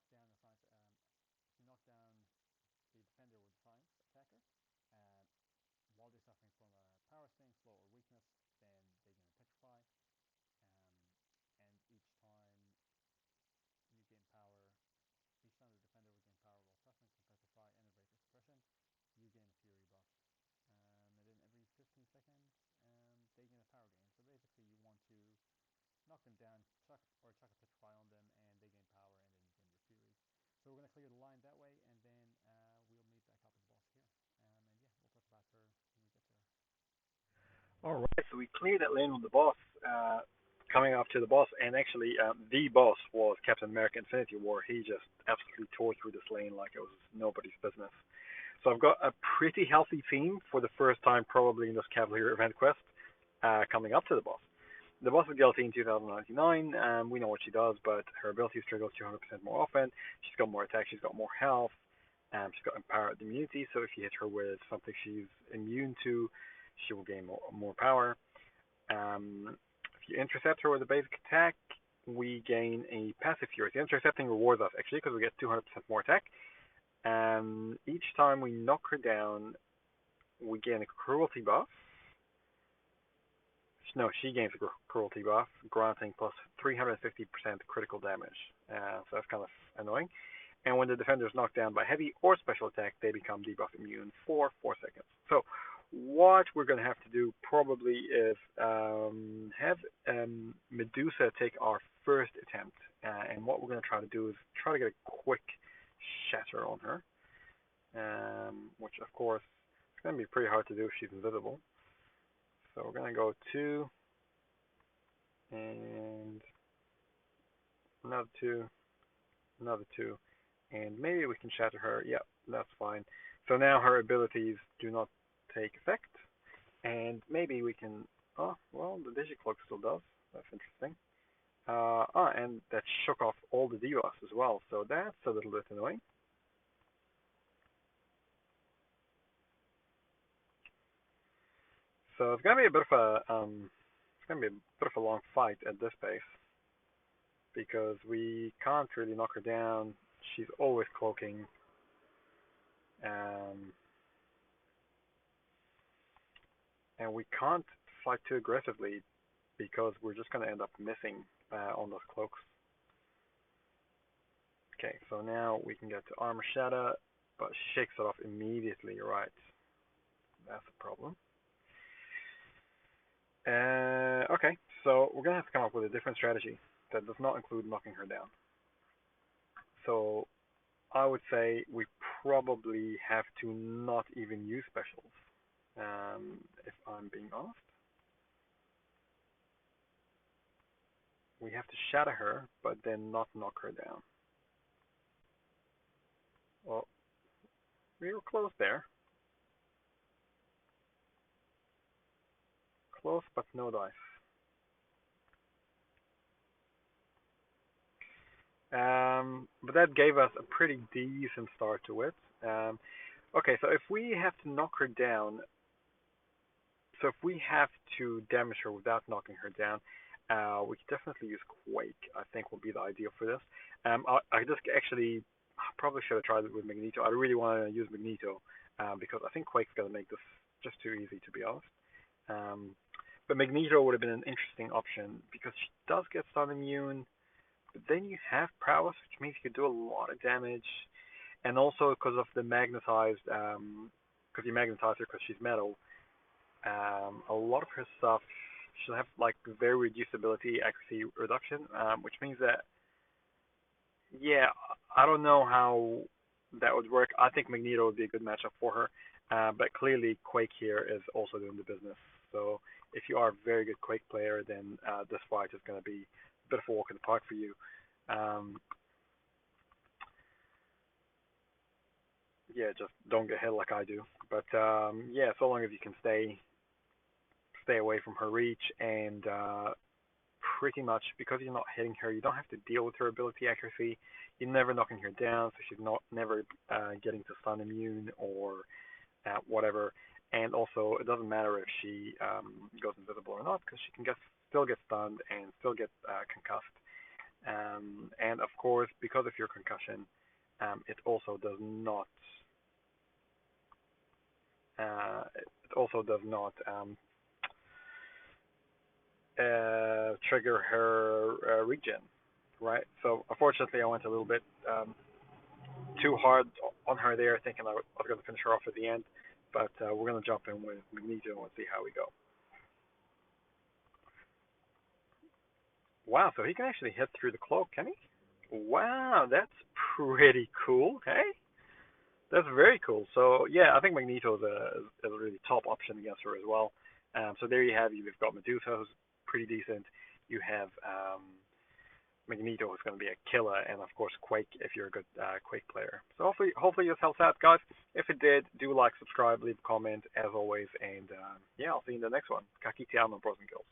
if you knock down the defender with the science attacker, uh, while they're suffering from a power sting, slow, or weakness, then they gain a petrify. Um, and you gain power, each time the defender will gain power while suffering from petrify and evasive suppression, you gain a fury buff. And then every 15 seconds, they gain a power gain. So basically, you want to knock them down, chuck a petrify on them, and they gain power, and then you gain your fury. So we're going to clear the line that way, and then we'll meet back up with the boss here. And yeah, we'll talk about her when we get there. All right, so we cleared that lane with the boss. Coming up to the boss, and actually, the boss was Captain America Infinity War. He just absolutely tore through this lane like it was nobody's business. So I've got a pretty healthy team for the first time probably in this Cavalier event quest coming up to the boss. The boss is Guillotine 2099. We know what she does, but her abilities trigger 200% more often. She's got more attack, she's got more health, she's got empowered immunity, so if you hit her with something she's immune to, she will gain more power. If you intercept her with a basic attack, we gain a passive fury. The intercepting rewards us actually because we get 200% more attack. Each time we knock her down, we gain a cruelty buff. No, she gains a cruelty buff, granting plus 350% critical damage. So that's kind of annoying. And when the defender is knocked down by heavy or special attack, they become debuff immune for 4 seconds. So what we're going to have to do probably is have Medusa take our first attempt. And what we're going to try to do is try to get a quick shatter on her. Which of course is going to be pretty hard to do if she's invisible. So we're going to go 2, and another 2, another 2, and maybe we can shatter her. Yeah, that's fine. So now her abilities do not take effect, and maybe we can, oh, well, the Digicloak still does. That's interesting. And that shook off all the debuffs as well, so that's a little bit annoying. So it's gonna be a bit of a long fight at this pace because we can't really knock her down. She's always cloaking, and we can't fight too aggressively because we're just gonna end up missing on those cloaks. Okay, so now we can get to armor shatter, but she shakes it off immediately. Right, that's a problem. Okay, so we're gonna have to come up with a different strategy that does not include knocking her down. So I would say we probably have to not even use specials, if I'm being honest. We have to shatter her, but then not knock her down. Well, we were close there. Close, but no dice. But that gave us a pretty decent start to it. Okay, so if we have to knock her down, so if we have to damage her without knocking her down, we could definitely use Quake. I think will be the ideal for this. I just actually probably should have tried it with Magneto. I really want to use Magneto because I think Quake's gonna make this just too easy, to be honest. But Magneto would have been an interesting option because she does get stun immune, but then you have prowess, which means you can do a lot of damage, and also because of the magnetized, because you magnetize her because she's metal, a lot of her stuff she'll have like very reduced ability accuracy reduction, which means that, yeah, I don't know how that would work. I think Magneto would be a good matchup for her, but clearly Quake here is also doing the business. So if you are a very good Quake player, then this fight is going to be a bit of a walk in the park for you. Yeah, just don't get hit like I do. But yeah, so long as you can stay away from her reach, and pretty much because you're not hitting her, you don't have to deal with her ability accuracy. You're never knocking her down, so she's never getting to stun immune or whatever. And also, it doesn't matter if she goes invisible or not, because she can still get stunned and still get concussed. And of course, because of your concussion, it also does not. It also does not trigger her regen, right? So unfortunately, I went a little bit too hard on her there, thinking I was going to finish her off at the end. But we're going to jump in with Magneto and see how we go. Wow, so he can actually hit through the cloak, can he? Wow, that's pretty cool. Hey, that's very cool. So yeah, I think Magneto is a really top option against her as well. So there you have you. We've got Medusa, who's pretty decent. You have Magneto, who's going to be a killer, and of course Quake if you're a good Quake player. So hopefully this helps out, guys. If it did, do like, subscribe, leave a comment as always, and yeah, I'll see you in the next one. Kakitiano Bros and Girls.